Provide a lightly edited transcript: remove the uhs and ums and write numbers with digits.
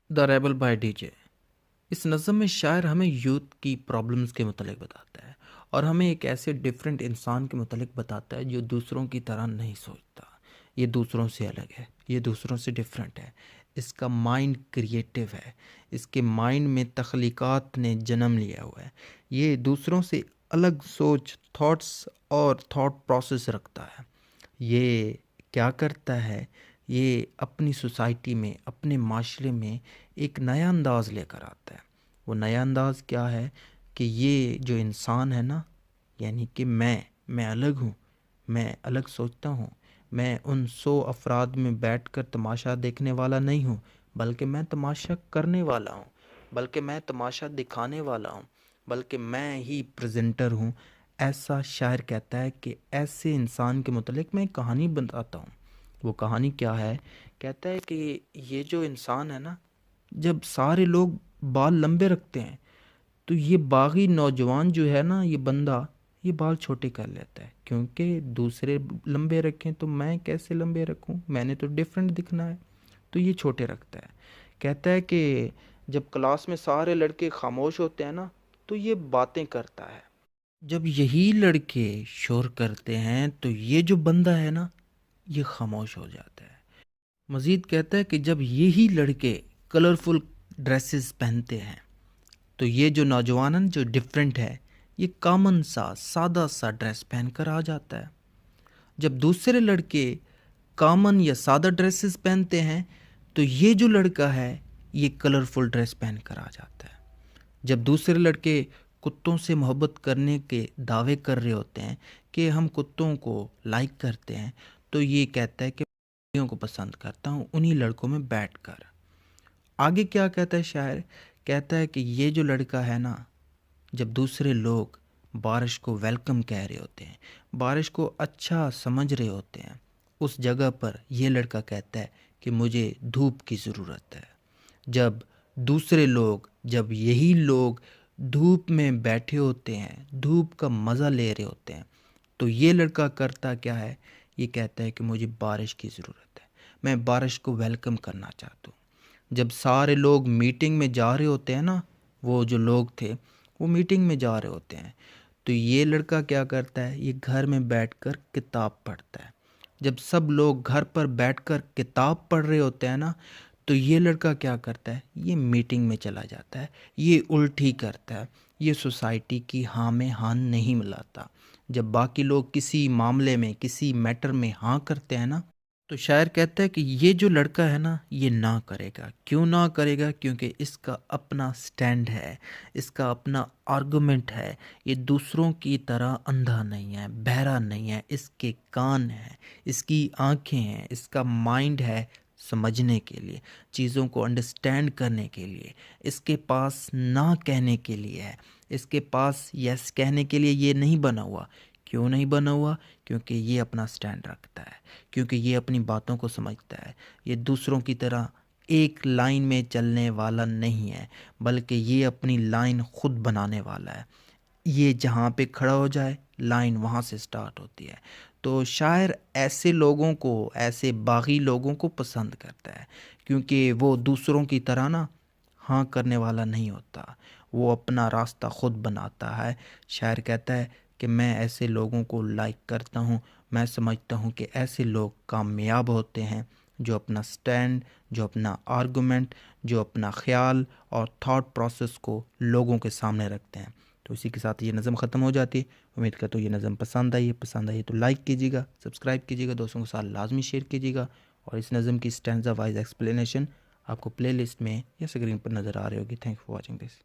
The rebel by D J. اس نظم میں شاعر ہمیں یوتھ کی پرابلمز کے متعلق بتاتا ہے اور ہمیں ایک ایسے ڈیفرنٹ انسان کے متعلق بتاتا ہے جو دوسروں کی طرح نہیں سوچتا، یہ دوسروں سے الگ ہے، یہ دوسروں سے ڈیفرنٹ ہے، اس کا مائنڈ کریٹیو ہے، اس کے مائنڈ میں تخلیقات نے جنم لیا ہوا ہے، یہ دوسروں سے الگ سوچ، تھاٹس اور تھاٹ پروسیس رکھتا ہے۔ یہ کیا کرتا ہے؟ یہ اپنی سوسائٹی میں، اپنے معاشرے میں ایک نیا انداز لے کر آتا ہے۔ وہ نیا انداز کیا ہے کہ یہ جو انسان ہے نا، یعنی کہ میں الگ ہوں، میں الگ سوچتا ہوں، میں ان 100 افراد میں بیٹھ کر تماشا دیکھنے والا نہیں ہوں، بلکہ میں تماشا کرنے والا ہوں، بلکہ میں تماشا دکھانے والا ہوں، بلکہ میں ہی پریزنٹر ہوں۔ ایسا شاعر کہتا ہے کہ ایسے انسان کے متعلق میں ایک کہانی بتاتا ہوں۔ وہ کہانی کیا ہے؟ کہتا ہے کہ یہ جو انسان ہے نا، جب سارے لوگ بال لمبے رکھتے ہیں تو یہ باغی نوجوان جو ہے نا، یہ بندہ، یہ بال چھوٹے کر لیتا ہے، کیونکہ دوسرے لمبے رکھیں تو میں کیسے لمبے رکھوں، میں نے تو ڈیفرنٹ دکھنا ہے، تو یہ چھوٹے رکھتا ہے۔ کہتا ہے کہ جب کلاس میں سارے لڑکے خاموش ہوتے ہیں نا، تو یہ باتیں کرتا ہے، جب یہی لڑکے شور کرتے ہیں تو یہ جو بندہ ہے نا، یہ خاموش ہو جاتا ہے۔ مزید کہتا ہے کہ جب یہی لڑکے کلرفل ڈریسز پہنتے ہیں تو یہ جو نوجوان جو ڈیفرنٹ ہے، یہ کامن سا سادہ سا ڈریس پہن کر آ جاتا ہے۔ جب دوسرے لڑکے کامن یا سادہ ڈریسز پہنتے ہیں تو یہ جو لڑکا ہے، یہ کلرفل ڈریس پہن کر آ جاتا ہے۔ جب دوسرے لڑکے کتوں سے محبت کرنے کے دعوے کر رہے ہوتے ہیں کہ ہم کتوں کو لائک کرتے ہیں، تو یہ کہتا ہے کہ لڑکیوں کو پسند کرتا ہوں انہی لڑکوں میں بیٹھ کر۔ آگے کیا کہتا ہے شاعر؟ کہتا ہے کہ یہ جو لڑکا ہے نا، جب دوسرے لوگ بارش کو ویلکم کہہ رہے ہوتے ہیں، بارش کو اچھا سمجھ رہے ہوتے ہیں، اس جگہ پر یہ لڑکا کہتا ہے کہ مجھے دھوپ کی ضرورت ہے۔ جب دوسرے لوگ، جب یہی لوگ دھوپ میں بیٹھے ہوتے ہیں، دھوپ کا مزہ لے رہے ہوتے ہیں، تو یہ لڑکا کرتا کیا ہے؟ یہ کہتا ہے کہ مجھے بارش کی ضرورت ہے، میں بارش کو ویلکم کرنا چاہتا ہوں۔ جب سارے لوگ میٹنگ میں جا رہے ہوتے ہیں نا، وہ جو لوگ تھے وہ میٹنگ میں جا رہے ہوتے ہیں، تو یہ لڑکا کیا کرتا ہے؟ یہ گھر میں بیٹھ کر کتاب پڑھتا ہے۔ جب سب لوگ گھر پر بیٹھ کر کتاب پڑھ رہے ہوتے ہیں نا، تو یہ لڑکا کیا کرتا ہے؟ یہ میٹنگ میں چلا جاتا ہے، یہ الٹی کرتا ہے، یہ سوسائٹی کی ہاں میں ہاں نہیں ملاتا۔ جب باقی لوگ کسی معاملے میں، کسی میٹر میں ہاں کرتے ہیں نا، تو شاعر کہتا ہے کہ یہ جو لڑکا ہے نا، یہ نہ کرے گا۔ کیوں نہ کرے گا؟ کیونکہ اس کا اپنا سٹینڈ ہے، اس کا اپنا آرگومنٹ ہے، یہ دوسروں کی طرح اندھا نہیں ہے، بہرا نہیں ہے، اس کے کان ہیں، اس کی آنکھیں ہیں، اس کا مائنڈ ہے سمجھنے کے لیے، چیزوں کو انڈرسٹینڈ کرنے کے لیے۔ اس کے پاس نہ کہنے کے لیے ہے، اس کے پاس یس کہنے کے لیے یہ نہیں بنا ہوا۔ کیوں نہیں بنا ہوا؟ کیونکہ یہ اپنا سٹینڈ رکھتا ہے، کیونکہ یہ اپنی باتوں کو سمجھتا ہے، یہ دوسروں کی طرح ایک لائن میں چلنے والا نہیں ہے، بلکہ یہ اپنی لائن خود بنانے والا ہے۔ یہ جہاں پہ کھڑا ہو جائے، لائن وہاں سے سٹارٹ ہوتی ہے۔ تو شاعر ایسے لوگوں کو، ایسے باغی لوگوں کو پسند کرتا ہے، کیونکہ وہ دوسروں کی طرح نا ہاں کرنے والا نہیں ہوتا، وہ اپنا راستہ خود بناتا ہے۔ شاعر کہتا ہے کہ میں ایسے لوگوں کو لائک کرتا ہوں، میں سمجھتا ہوں کہ ایسے لوگ کامیاب ہوتے ہیں جو اپنا سٹینڈ، جو اپنا آرگومنٹ، جو اپنا خیال اور تھاٹ پروسیس کو لوگوں کے سامنے رکھتے ہیں۔ تو اسی کے ساتھ یہ نظم ختم ہو جاتی ہے۔ امید کرتا ہوں یہ نظم پسند آئی ہے تو لائک کیجیے گا، سبسکرائب کیجیے گا، دوستوں کے ساتھ لازمی شیئر کیجیے گا، اور اس نظم کی سٹینزا وائز ایکسپلینیشن آپ کو پلے لسٹ میں یا اسکرین پر نظر آ رہی ہوگی۔ Thank for watching this.